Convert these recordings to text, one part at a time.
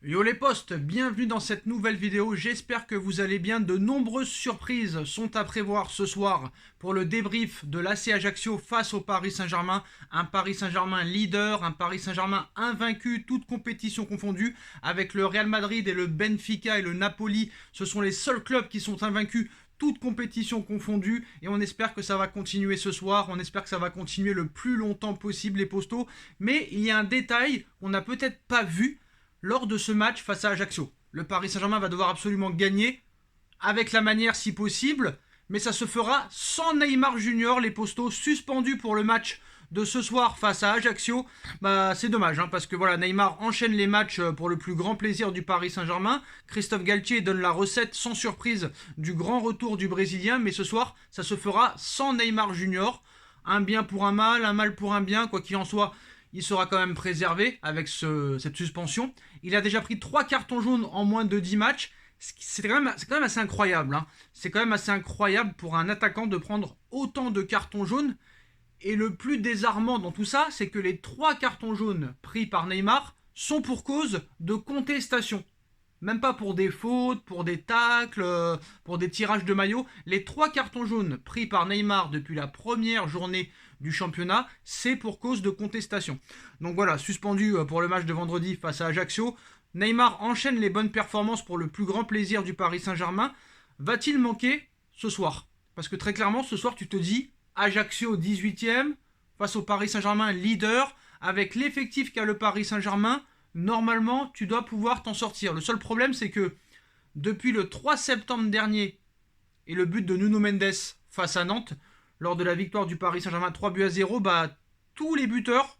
Yo les potes, bienvenue dans cette nouvelle vidéo, j'espère que vous allez bien. De nombreuses surprises sont à prévoir ce soir pour le débrief de l'AC Ajaccio face au Paris Saint-Germain. Un Paris Saint-Germain leader, un Paris Saint-Germain invaincu, toutes compétitions confondues, avec le Real Madrid et le Benfica et le Napoli. Ce sont les seuls clubs qui sont invaincus, toutes compétitions confondues, et on espère que ça va continuer ce soir, on espère que ça va continuer le plus longtemps possible les postos. Mais il y a un détail qu'on n'a peut-être pas vu lors de ce match face à Ajaccio. Le Paris Saint-Germain va devoir absolument gagner, avec la manière si possible, mais ça se fera sans Neymar Junior, les postos suspendus pour le match de ce soir face à Ajaccio. C'est dommage, parce que voilà, Neymar enchaîne les matchs pour le plus grand plaisir du Paris Saint-Germain. Christophe Galtier donne la recette sans surprise du grand retour du Brésilien, mais ce soir, ça se fera sans Neymar Junior. Un bien pour un mal pour un bien, quoi qu'il en soit, il sera quand même préservé avec cette suspension. Il a déjà pris 3 cartons jaunes en moins de 10 matchs. C'est quand même assez incroyable. C'est quand même assez incroyable pour un attaquant de prendre autant de cartons jaunes. Et le plus désarmant dans tout ça, c'est que les 3 cartons jaunes pris par Neymar sont pour cause de contestation. Même pas pour des fautes, pour des tacles, pour des tirages de maillot. Les 3 cartons jaunes pris par Neymar depuis la première journée du championnat, c'est pour cause de contestation. Donc voilà, suspendu pour le match de vendredi face à Ajaccio. Neymar enchaîne les bonnes performances pour le plus grand plaisir du Paris Saint-Germain. Va-t-il manquer ce soir? Parce que très clairement, ce soir, tu te dis Ajaccio 18e face au Paris Saint-Germain leader. Avec l'effectif qu'a le Paris Saint-Germain, normalement, tu dois pouvoir t'en sortir. Le seul problème, c'est que depuis le 3 septembre dernier et le but de Nuno Mendes face à Nantes, lors de la victoire du Paris Saint-Germain 3-0, tous les buteurs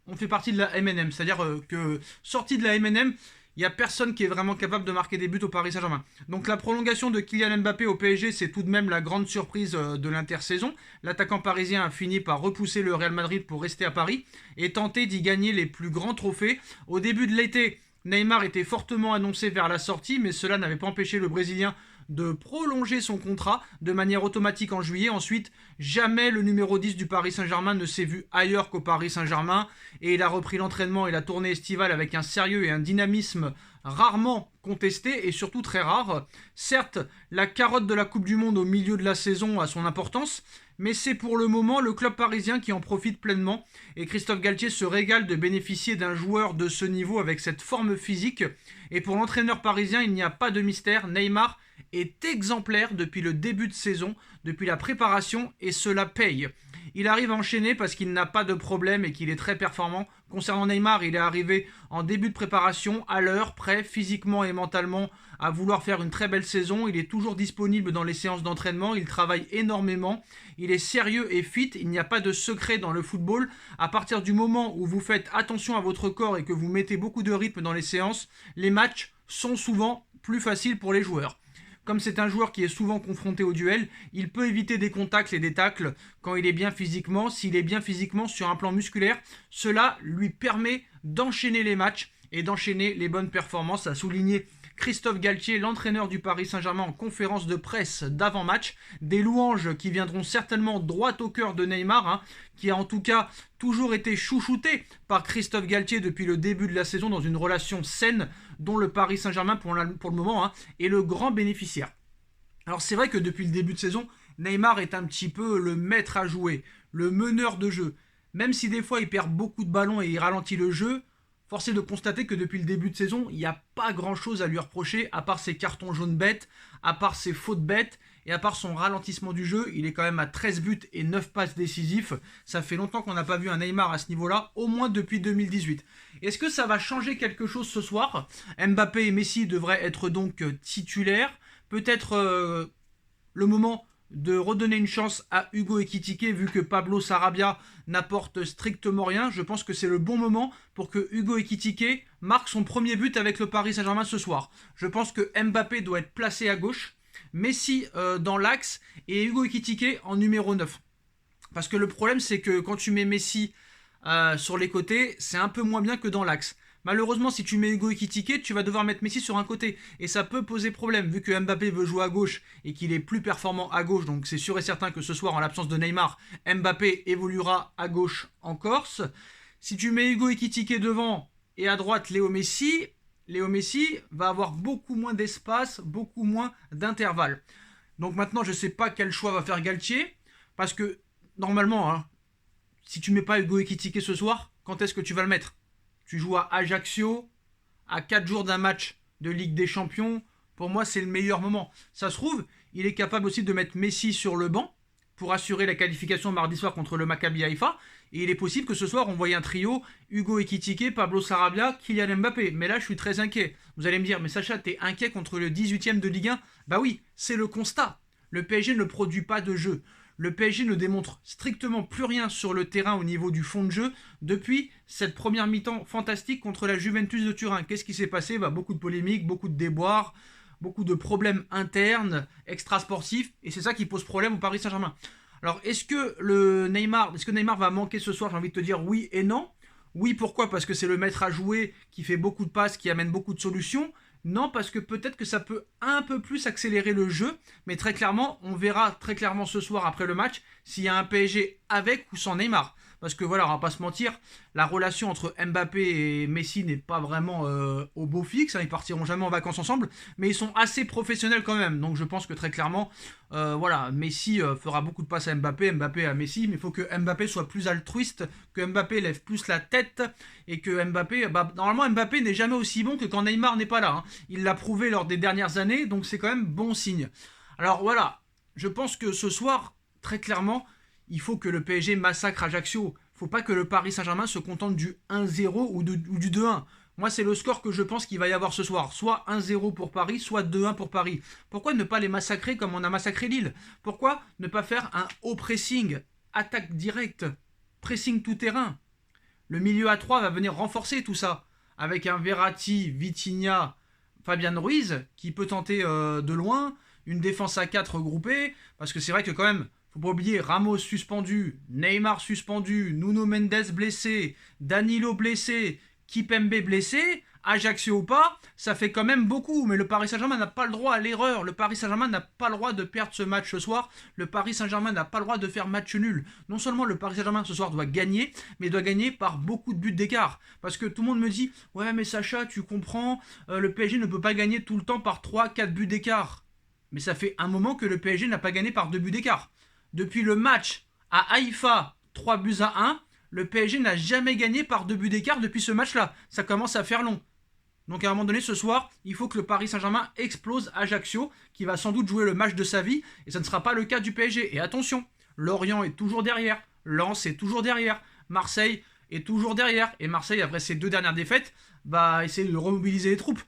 ont fait partie de la MNM. C'est-à-dire que sorti de la MNM, il n'y a personne qui est vraiment capable de marquer des buts au Paris Saint-Germain. Donc la prolongation de Kylian Mbappé au PSG, c'est tout de même la grande surprise de l'intersaison. L'attaquant parisien a fini par repousser le Real Madrid pour rester à Paris et tenter d'y gagner les plus grands trophées. Au début de l'été, Neymar était fortement annoncé vers la sortie, mais cela n'avait pas empêché le Brésilien de prolonger son contrat de manière automatique en juillet. Ensuite, jamais le numéro 10 du Paris Saint-Germain ne s'est vu ailleurs qu'au Paris Saint-Germain, et il a repris l'entraînement et la tournée estivale avec un sérieux et un dynamisme rarement contesté et surtout très rare. Certes, la carotte de la Coupe du Monde au milieu de la saison a son importance, mais c'est pour le moment le club parisien qui en profite pleinement, et Christophe Galtier se régale de bénéficier d'un joueur de ce niveau avec cette forme physique. Et pour l'entraîneur parisien, il n'y a pas de mystère, Neymar est exemplaire depuis le début de saison, depuis la préparation, et cela paye. Il arrive à enchaîner parce qu'il n'a pas de problème et qu'il est très performant. Concernant Neymar, il est arrivé en début de préparation, à l'heure, prêt physiquement et mentalement à vouloir faire une très belle saison. Il est toujours disponible dans les séances d'entraînement, il travaille énormément, il est sérieux et fit, il n'y a pas de secret dans le football. À partir du moment où vous faites attention à votre corps et que vous mettez beaucoup de rythme dans les séances, les matchs sont souvent plus faciles pour les joueurs. Comme c'est un joueur qui est souvent confronté au duel, il peut éviter des contacts et des tacles quand il est bien physiquement. S'il est bien physiquement sur un plan musculaire, cela lui permet d'enchaîner les matchs et d'enchaîner les bonnes performances, a souligné Christophe Galtier, l'entraîneur du Paris Saint-Germain, en conférence de presse d'avant-match. Des louanges qui viendront certainement droit au cœur de Neymar, qui a en tout cas toujours été chouchouté par Christophe Galtier depuis le début de la saison dans une relation saine dont le Paris Saint-Germain pour le moment est le grand bénéficiaire. Alors c'est vrai que depuis le début de saison, Neymar est un petit peu le maître à jouer, le meneur de jeu. Même si des fois il perd beaucoup de ballons et il ralentit le jeu, force est de constater que depuis le début de saison, il n'y a pas grand chose à lui reprocher, à part ses cartons jaunes bêtes, à part ses fautes bêtes, et à part son ralentissement du jeu. Il est quand même à 13 buts et 9 passes décisifs. Ça fait longtemps qu'on n'a pas vu un Neymar à ce niveau-là, au moins depuis 2018. Est-ce que ça va changer quelque chose ce soir? Mbappé et Messi devraient être donc titulaires. Peut-être le moment de redonner une chance à Hugo Ekitike, vu que Pablo Sarabia n'apporte strictement rien. Je pense que c'est le bon moment pour que Hugo Ekitike marque son premier but avec le Paris Saint-Germain ce soir. Je pense que Mbappé doit être placé à gauche, Messi dans l'axe et Hugo Ekitike en numéro 9. Parce que le problème, c'est que quand tu mets Messi sur les côtés, c'est un peu moins bien que dans l'axe. Malheureusement, si tu mets Hugo Ekitike, tu vas devoir mettre Messi sur un côté. Et ça peut poser problème, vu que Mbappé veut jouer à gauche et qu'il est plus performant à gauche. Donc c'est sûr et certain que ce soir, en l'absence de Neymar, Mbappé évoluera à gauche en Corse. Si tu mets Hugo Ekitike devant et à droite Léo Messi, Léo Messi va avoir beaucoup moins d'espace, beaucoup moins d'intervalle. Donc maintenant, je ne sais pas quel choix va faire Galtier, parce que normalement, hein, si tu ne mets pas Hugo Ekitike ce soir, quand est-ce que tu vas le mettre? Tu joues à Ajaccio, à 4 jours d'un match de Ligue des Champions. Pour moi, c'est le meilleur moment. Ça se trouve, il est capable aussi de mettre Messi sur le banc pour assurer la qualification mardi soir contre le Maccabi Haïfa. Et il est possible que ce soir, on voie un trio Hugo Ekitike, Pablo Sarabia, Kylian Mbappé. Mais là, je suis très inquiet. Vous allez me dire, mais Sacha, t'es inquiet contre le 18e de Ligue 1? Bah oui, c'est le constat. Le PSG ne produit pas de jeu. Le PSG ne démontre strictement plus rien sur le terrain au niveau du fond de jeu depuis cette première mi-temps fantastique contre la Juventus de Turin. Qu'est-ce qui s'est passé? Beaucoup de polémiques, beaucoup de déboires, beaucoup de problèmes internes, extrasportifs, et c'est ça qui pose problème au Paris Saint-Germain. Alors, est-ce que Neymar va manquer ce soir? J'ai envie de te dire oui et non. Oui, pourquoi? Parce que c'est le maître à jouer qui fait beaucoup de passes, qui amène beaucoup de solutions. Non, parce que peut-être que ça peut un peu plus accélérer le jeu, mais très clairement, on verra très clairement ce soir après le match s'il y a un PSG avec ou sans Neymar. Parce que voilà, on va pas se mentir, la relation entre Mbappé et Messi n'est pas vraiment au beau fixe, hein, ils partiront jamais en vacances ensemble, mais ils sont assez professionnels quand même. Donc je pense que très clairement, voilà, Messi fera beaucoup de passes à Mbappé, Mbappé à Messi, mais il faut que Mbappé soit plus altruiste, que Mbappé lève plus la tête, et que Mbappé, normalement Mbappé n'est jamais aussi bon que quand Neymar n'est pas là. Hein. Il l'a prouvé lors des dernières années, donc c'est quand même bon signe. Alors voilà, je pense que ce soir, très clairement, il faut que le PSG massacre Ajaccio. Il ne faut pas que le Paris Saint-Germain se contente du 1-0 ou du 2-1. Moi, c'est le score que je pense qu'il va y avoir ce soir. Soit 1-0 pour Paris, soit 2-1 pour Paris. Pourquoi ne pas les massacrer comme on a massacré Lille? Pourquoi ne pas faire un haut pressing, attaque directe, pressing tout terrain? Le milieu à 3 va venir renforcer tout ça. Avec un Verratti, Vitinha, Fabian Ruiz, qui peut tenter de loin, une défense à 4 regroupée, parce que c'est vrai que quand même, faut pas oublier Ramos suspendu, Neymar suspendu, Nuno Mendes blessé, Danilo blessé, Kipembe blessé, Ajaccio ou pas, ça fait quand même beaucoup. Mais le Paris Saint-Germain n'a pas le droit à l'erreur. Le Paris Saint-Germain n'a pas le droit de perdre ce match ce soir. Le Paris Saint-Germain n'a pas le droit de faire match nul. Non seulement le Paris Saint-Germain ce soir doit gagner, mais doit gagner par beaucoup de buts d'écart. Parce que tout le monde me dit, ouais mais Sacha, tu comprends, le PSG ne peut pas gagner tout le temps par 3-4 buts d'écart. Mais ça fait un moment que le PSG n'a pas gagné par 2 buts d'écart. Depuis le match à Haïfa, 3-1, le PSG n'a jamais gagné par 2 buts d'écart depuis ce match-là. Ça commence à faire long. Donc à un moment donné, ce soir, il faut que le Paris Saint-Germain explose Ajaccio, qui va sans doute jouer le match de sa vie, et ça ne sera pas le cas du PSG. Et attention, Lorient est toujours derrière, Lens est toujours derrière, Marseille est toujours derrière, et Marseille, après ses 2 dernières défaites, va essayer de remobiliser les troupes,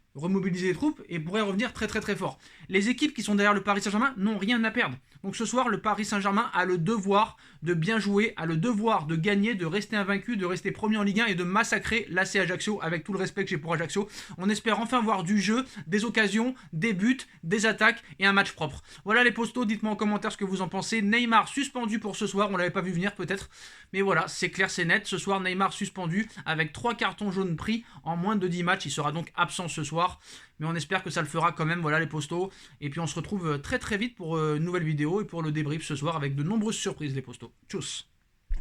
et pourrait revenir très très très fort. Les équipes qui sont derrière le Paris Saint-Germain n'ont rien à perdre. Donc ce soir, le Paris Saint-Germain a le devoir de bien jouer, a le devoir de gagner, de rester invaincu, de rester premier en Ligue 1 et de massacrer l'AC Ajaccio, avec tout le respect que j'ai pour Ajaccio. On espère enfin voir du jeu, des occasions, des buts, des attaques et un match propre. Voilà les postos, dites-moi en commentaire ce que vous en pensez. Neymar suspendu pour ce soir, on l'avait pas vu venir peut-être, mais voilà, c'est clair, c'est net. Ce soir, Neymar suspendu avec 3 cartons jaunes pris en moins de 10 matchs. Il sera donc absent ce soir, mais on espère que ça le fera quand même. Voilà les postos, et puis on se retrouve très très vite pour une nouvelle vidéo et pour le débrief ce soir avec de nombreuses surprises les postos. Tchuss.